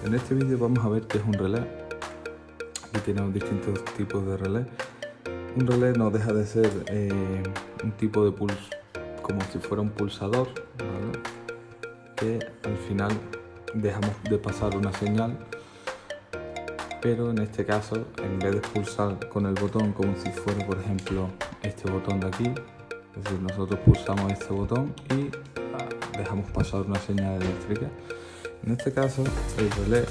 En este vídeo vamos a ver qué es un relé. Aquí tenemos distintos tipos de relé. Un relé no deja de ser un tipo de pulso, como si fuera un pulsador, ¿vale? Que al final dejamos de pasar una señal, pero en este caso, en vez de pulsar con el botón como si fuera, por ejemplo, este botón de aquí, es decir, nosotros pulsamos este botón y dejamos pasar una señal eléctrica. En este caso, el relé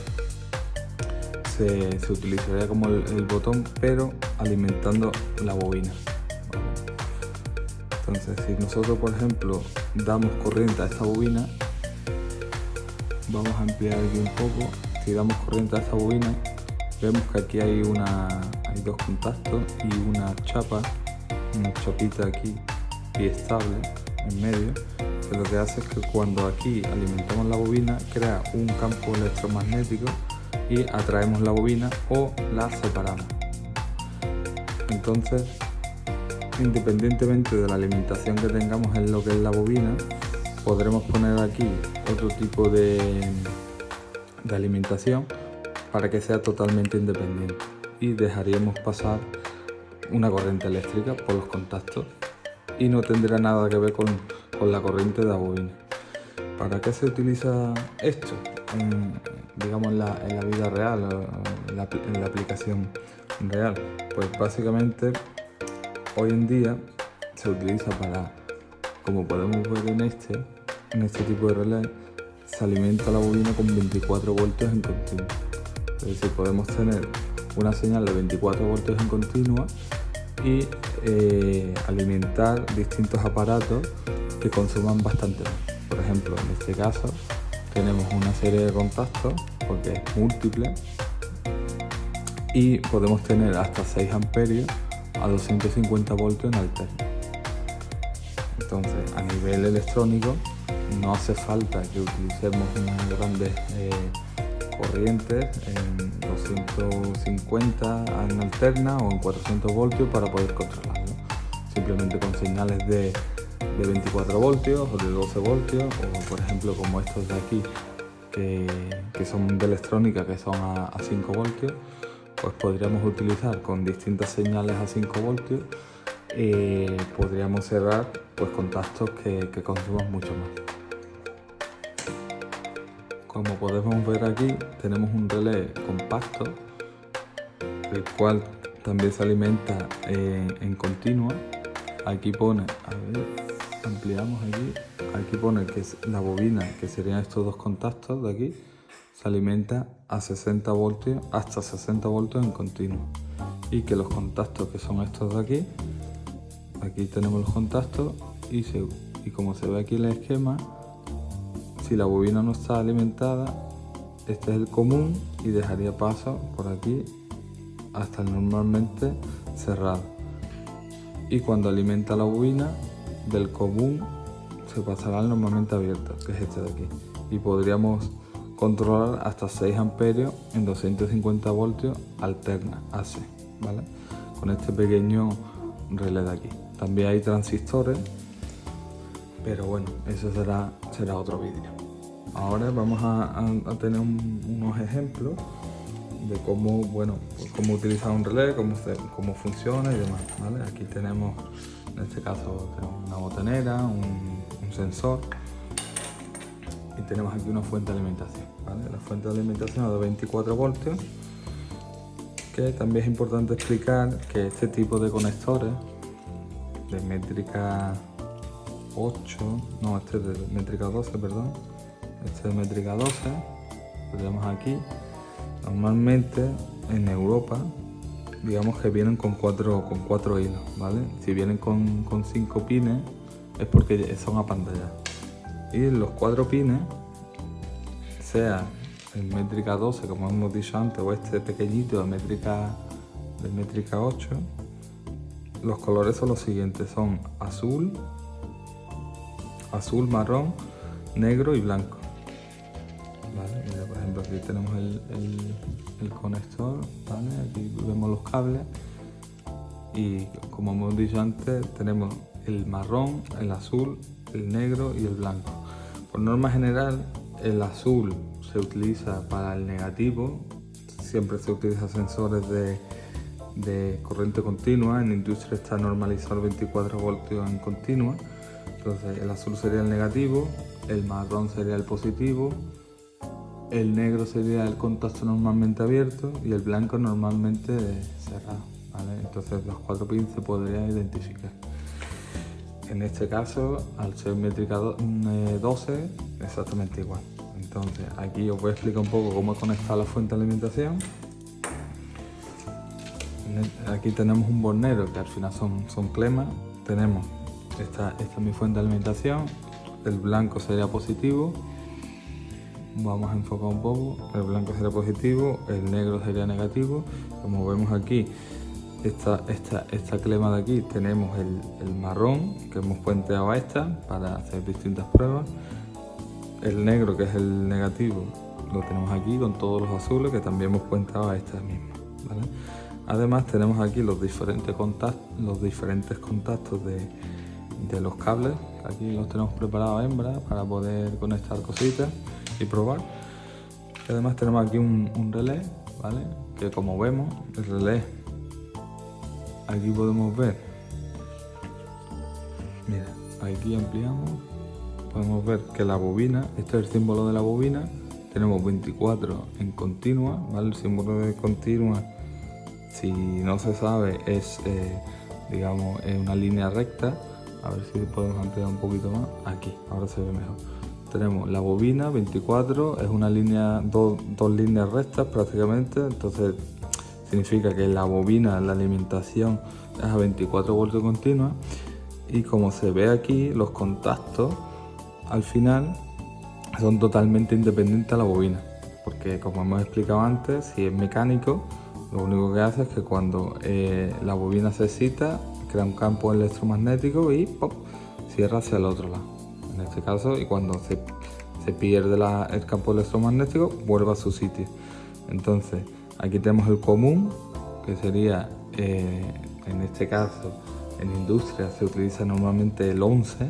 se utilizaría como el botón, pero alimentando la bobina. Entonces, si nosotros, por ejemplo, damos corriente a esta bobina, vamos a ampliar aquí un poco. Si damos corriente a esta bobina, vemos que aquí hay dos contactos y una chapita aquí biestable en medio, que lo que hace es que cuando aquí alimentamos la bobina, crea un campo electromagnético y atraemos la bobina o la separamos. Entonces, independientemente de la alimentación que tengamos en lo que es la bobina, podremos poner aquí otro tipo de alimentación para que sea totalmente independiente y dejaríamos pasar una corriente eléctrica por los contactos y no tendrá nada que ver con la corriente de la bobina. ¿Para qué se utiliza esto? Digamos en la vida real, en la aplicación real. Pues básicamente hoy en día se utiliza para, como podemos ver en este tipo de relé, se alimenta la bobina con 24 voltios en continuo. Es decir, podemos tener una señal de 24 voltios en continua y alimentar distintos aparatos que consuman bastante más. Por ejemplo, en este caso tenemos una serie de contactos porque es múltiple y podemos tener hasta 6 amperios a 250 voltios en alterno. Entonces, a nivel electrónico no hace falta que utilicemos unas grandes corrientes en 250 en alterna o en 400 voltios para poder controlarlo. Simplemente con señales de 24 voltios o de 12 voltios, o por ejemplo como estos de aquí que son de electrónica, que son a 5 voltios, pues podríamos utilizar con distintas señales a 5 voltios, podríamos cerrar pues contactos que consuman mucho más. Como podemos ver aquí, tenemos un relé compacto, el cual también se alimenta en continua. Aquí pone, ampliamos aquí pone que es la bobina, que serían estos dos contactos de aquí, se alimenta a 60 voltios, hasta 60 voltios en continuo. Y que los contactos, que son estos de aquí tenemos los contactos y como se ve aquí en el esquema, si la bobina no está alimentada, este es el común y dejaría paso por aquí hasta el normalmente cerrado. Y cuando alimenta la bobina del común, se pasará al normalmente abierto, que es este de aquí. Y podríamos controlar hasta 6 amperios en 250 voltios alterna AC, ¿vale? Con este pequeño relé de aquí. También hay transistores, pero bueno, eso será otro vídeo. Ahora vamos a tener unos ejemplos de cómo utilizar un relé, cómo funciona y demás, ¿vale? Aquí tenemos, en este caso, una botonera, un sensor y tenemos aquí una fuente de alimentación, ¿vale? La fuente de alimentación es de 24 voltios, que también es importante explicar que este tipo de conectores de métrica 8, no, este es de métrica 12, perdón, este es de métrica 12, lo tenemos aquí. Normalmente en Europa, digamos que vienen con cuatro hilos, ¿vale? Si vienen con 5 pines es porque son apantallados. Y los 4 pines, sea en métrica 12, como hemos dicho antes, o este pequeñito de métrica 8, los colores son los siguientes, son azul, marrón, negro y blanco. ¿Vale? Mira, por ejemplo, aquí tenemos el conector, ¿vale? Aquí vemos los cables y como hemos dicho antes, tenemos el marrón, el azul, el negro y el blanco. Por norma general, el azul se utiliza para el negativo, siempre se utiliza sensores de corriente continua, en industria está normalizado 24 voltios en continua, entonces el azul sería el negativo, el marrón sería el positivo, el negro sería el contacto normalmente abierto y el blanco normalmente cerrado, ¿vale? Entonces los 4 pins se podrían identificar. En este caso, al ser métrica 12, exactamente igual. Entonces aquí os voy a explicar un poco cómo conectar la fuente de alimentación. Aquí tenemos un bornero que al final son clemas. Tenemos esta es mi fuente de alimentación, el blanco sería positivo. Vamos a enfocar un poco, el blanco sería positivo, el negro sería negativo. Como vemos aquí, esta clema de aquí tenemos el marrón que hemos puenteado a esta para hacer distintas pruebas. El negro, que es el negativo, lo tenemos aquí con todos los azules que también hemos puenteado a esta misma, ¿vale? Además tenemos aquí los diferentes contactos de los cables. Aquí los tenemos preparados a hembra para poder conectar cositas y probar. Y además tenemos aquí un relé, ¿vale? Que como vemos, el relé, aquí podemos ver, mira, aquí ampliamos, podemos ver que la bobina, este es el símbolo de la bobina, tenemos 24 en continua, ¿vale? El símbolo de continua, si no se sabe, es digamos, es una línea recta. A ver si podemos ampliar un poquito más. Aquí, ahora se ve mejor. Tenemos la bobina 24, es una línea, dos líneas rectas prácticamente, entonces significa que la bobina, la alimentación es a 24 voltios continua, y como se ve aquí, los contactos al final son totalmente independientes a la bobina, porque como hemos explicado antes, si es mecánico, lo único que hace es que cuando la bobina se excita, crea un campo electromagnético y ¡pop!, cierra hacia el otro lado, en este caso, y cuando se pierde el campo electromagnético, vuelve a su sitio. Entonces aquí tenemos el común, que sería, en este caso, en industria se utiliza normalmente el 11,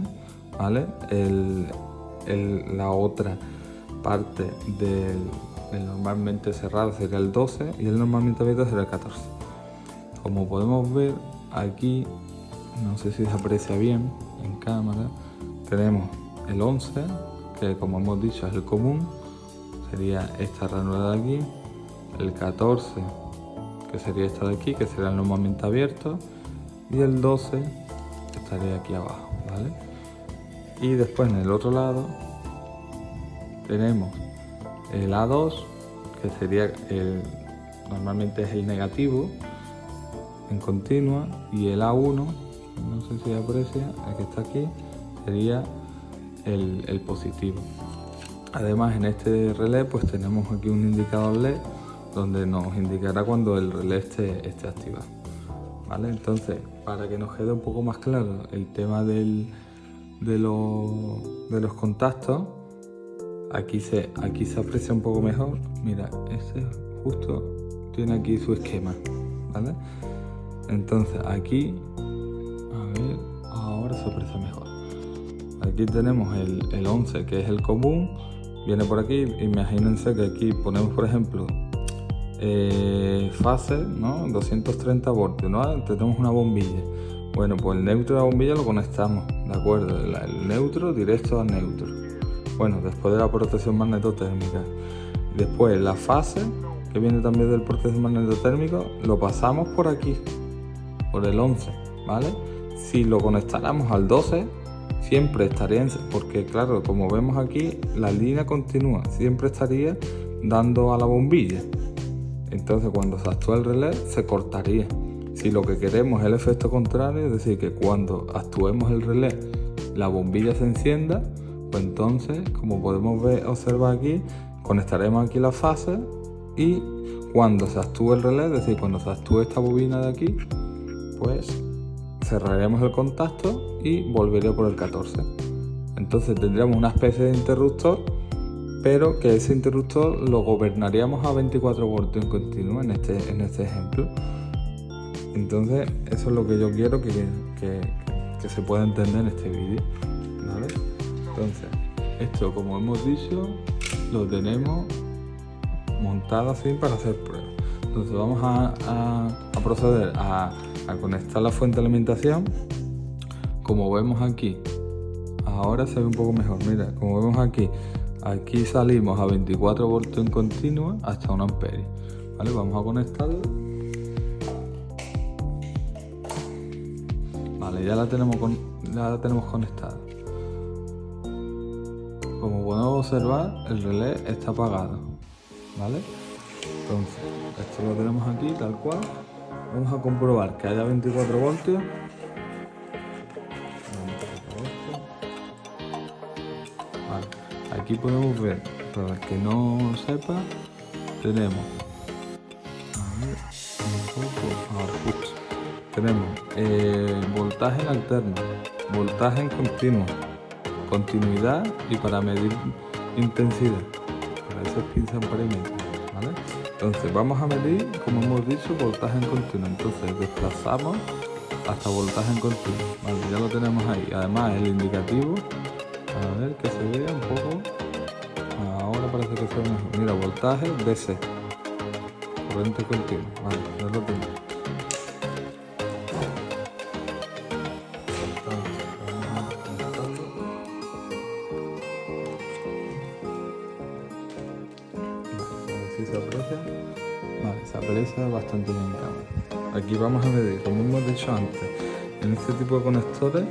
¿vale? La otra parte del normalmente cerrado sería el 12 y el normalmente abierto sería el 14. Como podemos ver aquí, no sé si se aprecia bien en cámara, tenemos el 11, que como hemos dicho es el común, sería esta ranura de aquí, el 14, que sería esta de aquí, que será el normalmente abierto, y el 12 estaría aquí abajo, ¿vale? Y después en el otro lado tenemos el A2, que sería normalmente es el negativo en continua, y el A1, no sé si aprecia, el que está aquí, sería el positivo. Además, en este relé pues tenemos aquí un indicador LED donde nos indicará cuando el relé esté activado, ¿vale? Entonces, para que nos quede un poco más claro el tema de los contactos, aquí se aprecia un poco mejor. Mira, este justo tiene aquí su esquema, ¿vale? Entonces aquí, a ver, ahora se aprecia mejor. Aquí tenemos el 11, que es el común, viene por aquí. Imagínense que aquí ponemos, por ejemplo, fase, ¿no? 230 voltios, ¿no? Tenemos una bombilla. Bueno, pues el neutro de la bombilla lo conectamos, ¿de acuerdo? El neutro directo al neutro. Bueno, después de la protección magnetotérmica. Después la fase, que viene también del protección magnetotérmico, lo pasamos por aquí, por el 11, ¿vale? Si lo conectáramos al 12, siempre estaría, porque claro, como vemos aquí, la línea continúa, siempre estaría dando a la bombilla. Entonces cuando se actúa el relé, se cortaría. Si lo que queremos es el efecto contrario, es decir, que cuando actuemos el relé, la bombilla se encienda, pues entonces, como podemos observar aquí, conectaremos aquí la fase, y cuando se actúe el relé, es decir, cuando se actúe esta bobina de aquí, pues cerraremos el contacto y volvería por el 14. Entonces tendríamos una especie de interruptor, pero que ese interruptor lo gobernaríamos a 24 voltios en continuo en este ejemplo. Entonces eso es lo que yo quiero que se pueda entender en este vídeo, ¿vale? Entonces esto, como hemos dicho, lo tenemos montado así para hacer pruebas. Entonces vamos a proceder a conectar la fuente de alimentación. Como vemos aquí, ahora se ve un poco mejor. Mira, como vemos aquí salimos a 24 voltios en continua hasta 1 amperio. ¿Vale? Vamos a conectarlo. Vale, ya la tenemos conectada. Como podemos observar, el relé está apagado. ¿Vale? Entonces, esto lo tenemos aquí tal cual. Vamos a comprobar que haya 24 voltios. Vale. Aquí podemos ver, para el que no sepa, tenemos tenemos voltaje alterno, voltaje en continuo, continuidad y para medir intensidad. Para eso es pinza amperímetro, ¿vale? Entonces vamos a medir, como hemos dicho, voltaje en continuo. Entonces desplazamos hasta voltaje en continuo. Vale, ya lo tenemos ahí. Además el indicativo, a ver que se vea un poco. Ahora parece que se ve mejor. Mira, voltaje DC, corriente continua. Vale, ya lo tengo. Si se aprecia, vale, se aprecia bastante bien. Aquí vamos a medir, como hemos dicho antes, en este tipo de conectores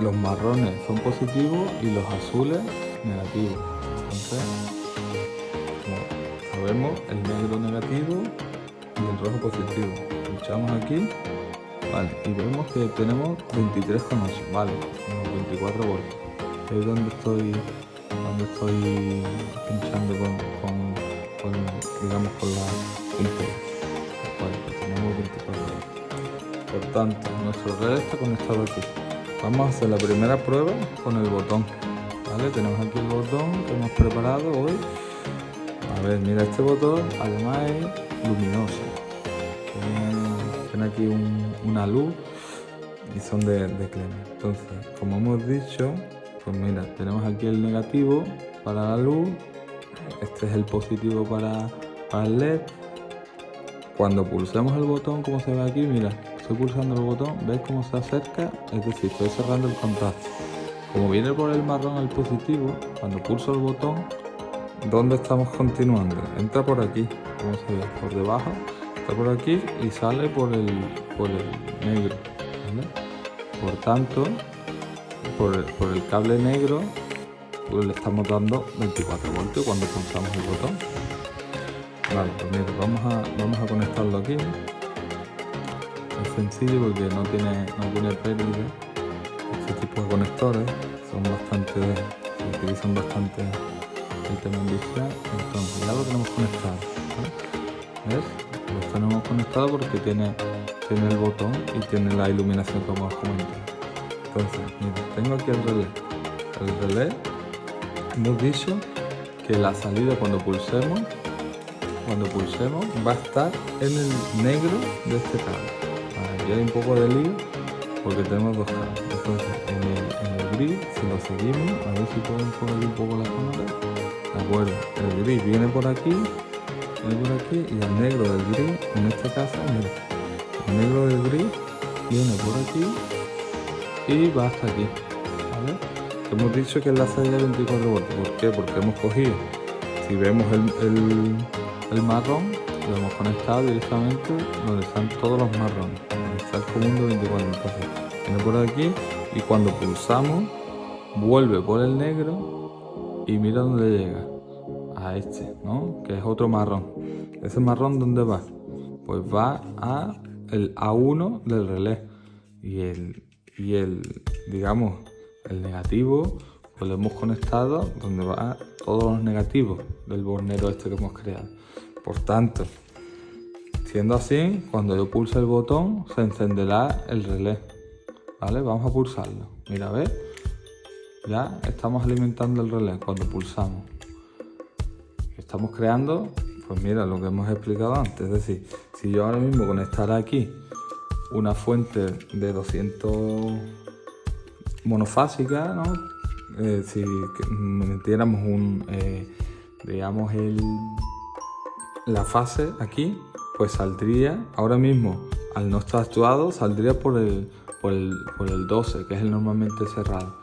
los marrones son positivos y los azules negativos. Entonces, como sabemos, el negro negativo y el rojo positivo. Pinchamos aquí, vale, y vemos que tenemos 23,8, vale, unos 24 voltios. Es donde estoy pinchando digamos con la puntera. Vale, pues tenemos 24 voltios. Por tanto, nuestro relé está conectado aquí. Vamos a hacer la primera prueba con el botón. ¿Vale? Tenemos aquí el botón que hemos preparado hoy. A ver, mira, este botón además es luminoso. Tiene aquí una luz y son de crema. Entonces, como hemos dicho, pues mira, tenemos aquí el negativo para la luz. Este es el positivo para el LED. Cuando pulsemos el botón, como se ve aquí, mira, estoy pulsando el botón, ¿ves cómo se acerca? Es decir, estoy cerrando el contacto. Como viene por el marrón el positivo, cuando pulso el botón, ¿dónde estamos continuando? Entra por aquí, como se ve, por debajo, está por aquí y sale por el negro, ¿vale? Por tanto, por el cable negro, pues le estamos dando 24 voltios cuando pulsamos el botón. Vale, pues mira, vamos a conectarlo aquí. Es sencillo porque no tiene pérdida. Este tipo de conectores se utilizan bastante el tema industrial. Entonces ya lo tenemos conectado, ¿vale? ¿Ves? Lo tenemos conectado porque tiene el botón y tiene la iluminación como os comenté. Entonces, mira, tengo aquí el relé. El relé, hemos dicho que la salida cuando pulsemos va a estar en el negro de este cable. Aquí hay un poco de lío porque tenemos dos cables. Entonces en el gris, si lo seguimos, a ver si pueden poner un poco la cámara. De acuerdo, el gris viene por aquí y el negro del gris, en este caso, mira, el negro del gris viene por aquí y va hasta aquí, ¿vale? Hemos dicho que es la salida de 24 voltios. ¿Por qué? Porque hemos cogido, si vemos el marrón, lo hemos conectado directamente donde están todos los marrones, donde está el común de 24. Entonces viene por aquí y cuando pulsamos vuelve por el negro y mira dónde llega, a este, ¿no? Que es otro marrón. ¿Ese marrón dónde va? Pues va a el A1 del relé y el digamos el negativo pues lo hemos conectado donde va todos los negativos del bornero este que hemos creado. Por tanto, siendo así, cuando yo pulse el botón se encenderá el relé, ¿vale? Vamos a pulsarlo. Mira, ¿ves? Ya estamos alimentando el relé cuando pulsamos. Estamos creando, pues mira, lo que hemos explicado antes. Es decir, si yo ahora mismo conectara aquí una fuente de 200 monofásica, ¿no? Si metiéramos digamos, la fase aquí, pues saldría, ahora mismo, al no estar actuado, saldría por el 12, que es el normalmente cerrado.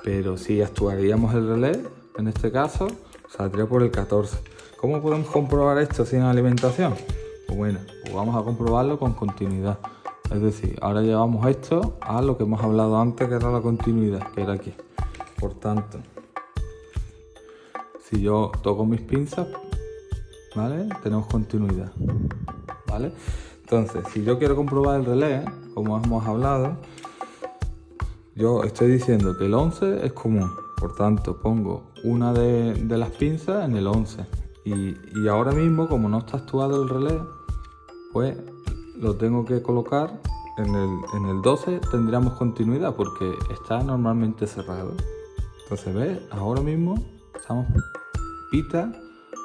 Pero si actuaríamos el relé, en este caso, saldría por el 14. ¿Cómo podemos comprobar esto sin alimentación? Pues bueno, pues vamos a comprobarlo con continuidad. Es decir, ahora llevamos esto a lo que hemos hablado antes, que era la continuidad, que era aquí. Por tanto, si yo toco mis pinzas, ¿vale? Tenemos continuidad, ¿vale? Entonces, si yo quiero comprobar el relé, como hemos hablado, yo estoy diciendo que el 11 es común. Por tanto, pongo una de las pinzas en el 11. Y ahora mismo, como no está actuado el relé, pues lo tengo que colocar en el 12. Tendríamos continuidad porque está normalmente cerrado. Entonces, ¿ves? Ahora mismo estamos pita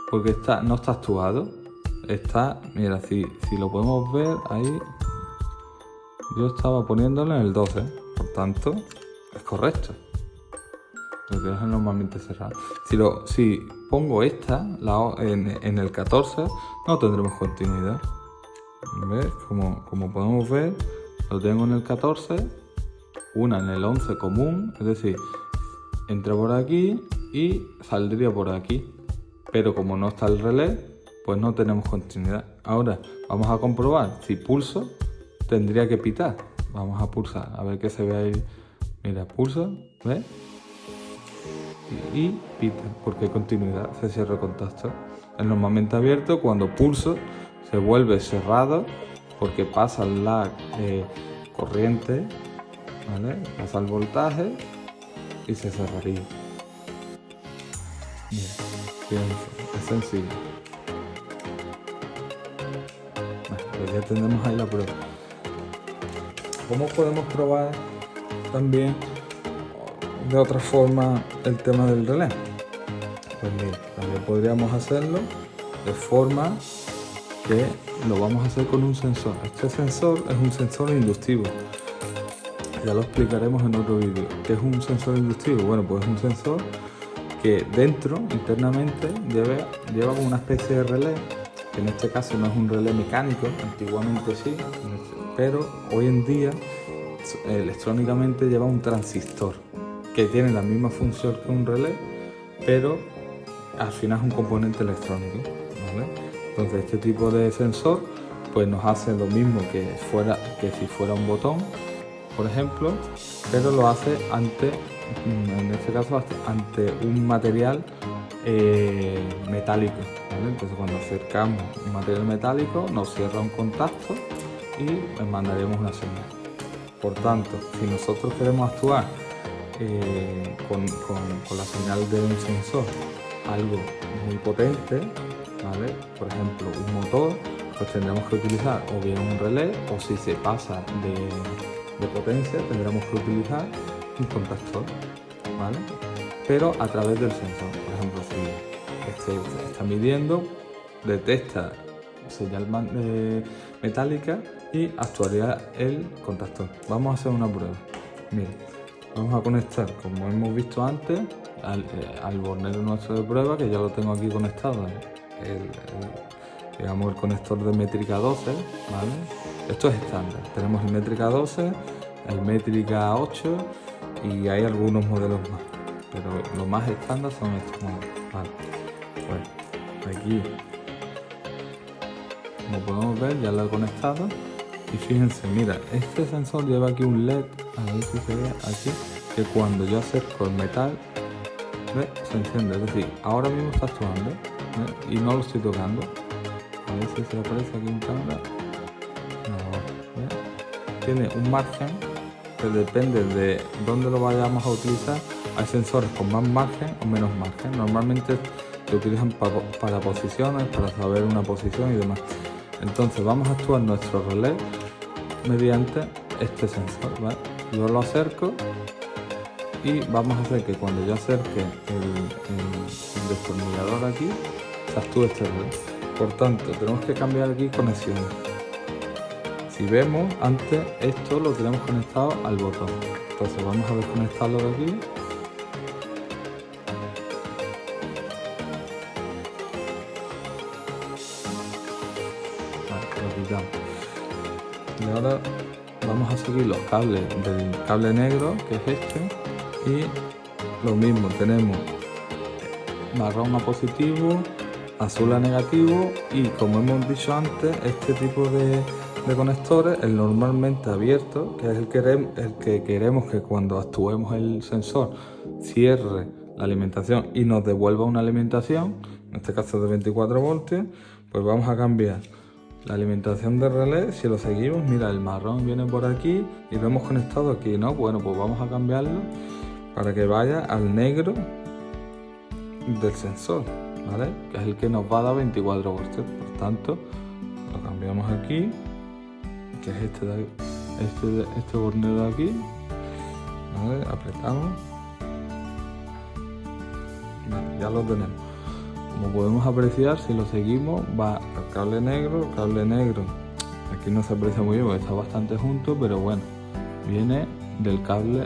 porque no está actuado. Está, mira, si lo podemos ver ahí, yo estaba poniéndolo en el 12. Por tanto, es correcto. Lo que es normalmente cerrado. Si pongo esta en el 14, no tendremos continuidad. ¿Ves? Como podemos ver, lo tengo en el 14, una en el 11 común, es decir, entra por aquí y saldría por aquí. Pero como no está el relé, pues no tenemos continuidad. Ahora vamos a comprobar. Si pulso, tendría que pitar. Vamos a pulsar, a ver qué se ve ahí. Mira, pulso, ¿ves? Y pita, porque hay continuidad, se cierra el contacto. Es normalmente abierto, cuando pulso se vuelve cerrado porque pasa la corriente, ¿vale? Pasa el voltaje y se cerraría. Bien, fíjense, es sencillo. Bueno, pues ya tenemos ahí la prueba. ¿Cómo podemos probar también de otra forma el tema del relé? Pues mira, también podríamos hacerlo de forma que lo vamos a hacer con un sensor. Este sensor es un sensor inductivo. Ya lo explicaremos en otro vídeo. ¿Qué es un sensor inductivo? Bueno, pues es un sensor que dentro, internamente, lleva como una especie de relé, que en este caso no es un relé mecánico, antiguamente sí, pero hoy en día electrónicamente lleva un transistor que tiene la misma función que un relé, pero al final es un componente electrónico, ¿vale? Entonces este tipo de sensor pues nos hace lo mismo que si fuera un botón, por ejemplo, pero lo hace en este caso ante un material metálico, ¿vale? Entonces cuando acercamos un material metálico nos cierra un contacto y mandaremos una señal. Por tanto, si nosotros queremos actuar con la señal de un sensor, algo muy potente, ¿vale? Por ejemplo, un motor, pues tendremos que utilizar o bien un relé, o si se pasa de potencia, tendremos que utilizar un contactor, ¿vale? Pero a través del sensor. Por ejemplo, si está midiendo, detecta señal metálica y actuaría el contactor. Vamos a hacer una prueba. Mira, vamos a conectar, como hemos visto antes, al bornero nuestro de prueba, que ya lo tengo aquí conectado, digamos el conector de métrica 12, ¿vale? Esto es estándar. Tenemos el métrica 12, el métrica 8 y hay algunos modelos más, pero los más estándar son estos modelos, ¿vale? Bueno, aquí, como podemos ver, ya lo he conectado. Y fíjense, mira, este sensor lleva aquí un LED, a ver si se ve aquí, que cuando yo acerco el metal, ¿ves? Se enciende, es decir, ahora mismo está actuando, ¿ves? Y no lo estoy tocando. A ver si se aparece aquí en cámara. No, ¿ves? Tiene un margen que depende de dónde lo vayamos a utilizar. Hay sensores con más margen o menos margen. Normalmente se utilizan para posiciones, para saber una posición y demás. Entonces vamos a actuar nuestro relé mediante este sensor, ¿vale? Yo lo acerco y vamos a hacer que cuando yo acerque el destornillador aquí, se actúe este relé. Por tanto, tenemos que cambiar aquí conexiones. Si vemos, antes esto lo tenemos conectado al botón. Entonces vamos a desconectarlo de aquí. quitamos. Y ahora vamos a seguir los cables del cable negro, que es este, y lo mismo, tenemos marrón a positivo, azul a negativo, y como hemos dicho antes, este tipo de conectores, el normalmente abierto, que es el que queremos que cuando actuemos el sensor cierre la alimentación y nos devuelva una alimentación, en este caso de 24 voltios, pues vamos a cambiar la alimentación de relé. Si lo seguimos, mira, el marrón viene por aquí y lo hemos conectado aquí, ¿no? Bueno, pues vamos a cambiarlo para que vaya al negro del sensor, ¿vale? Que es el que nos va a dar 24 voltios. Por tanto, lo cambiamos aquí, que es este borneo de aquí, ¿vale? Apretamos, vale, ya lo tenemos. Como podemos apreciar, si lo seguimos, va al cable negro. Aquí no se aprecia muy bien porque está bastante junto, pero bueno, viene del cable,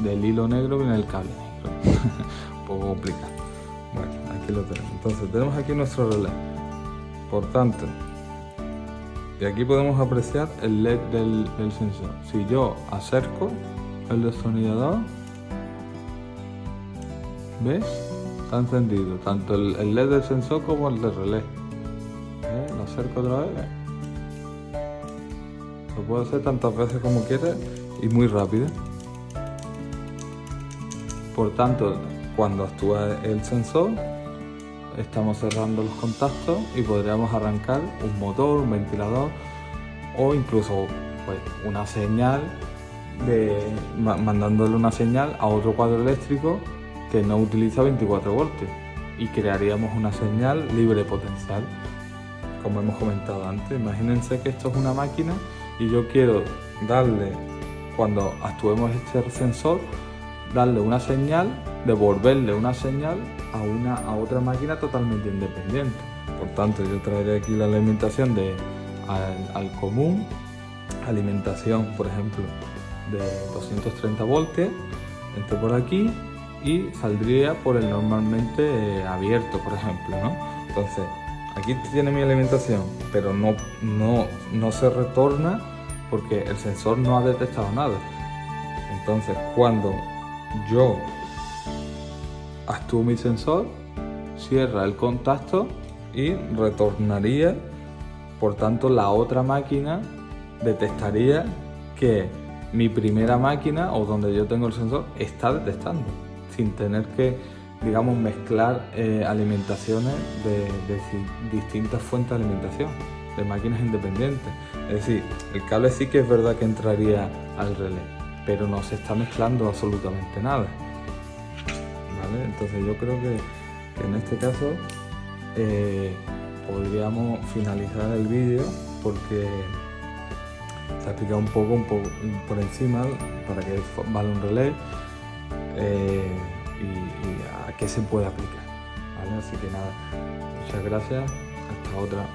del hilo negro viene el cable negro. Un poco complicado. Bueno, aquí lo tenemos. Entonces tenemos aquí nuestro relé. Por tanto, y aquí podemos apreciar el LED del sensor. Si yo acerco el destornillador, ¿ves? Está encendido, tanto el LED del sensor como el del relé. Lo acerco otra vez. Lo puedo hacer tantas veces como quiera y muy rápido. Por tanto, cuando actúa el sensor, estamos cerrando los contactos y podríamos arrancar un motor, un ventilador o incluso pues, una señal, mandándole una señal a otro cuadro eléctrico que no utiliza 24 voltios y crearíamos una señal libre potencial, como hemos comentado antes. Imagínense que esto es una máquina y yo quiero darle, cuando actuemos este sensor, darle una señal, devolverle una señal a otra máquina totalmente independiente. Por tanto, yo traeré aquí la alimentación al común, alimentación, por ejemplo, de 230 voltios, entre por aquí y saldría por el normalmente abierto, por ejemplo, ¿no? Entonces, aquí tiene mi alimentación, pero no se retorna porque el sensor no ha detectado nada. Entonces, cuando yo actúo mi sensor, cierra el contacto y retornaría. Por tanto, la otra máquina detectaría que mi primera máquina, o donde yo tengo el sensor, está detectando, sin tener que, digamos, mezclar alimentaciones de distintas fuentes de alimentación, de máquinas independientes. Es decir, el cable sí que es verdad que entraría al relé, pero no se está mezclando absolutamente nada, ¿vale? Entonces yo creo que en este caso podríamos finalizar el vídeo, porque se ha explicado un poco por encima para qué vale un relé y a qué se puede aplicar, ¿vale? Así que nada, muchas gracias, hasta otra.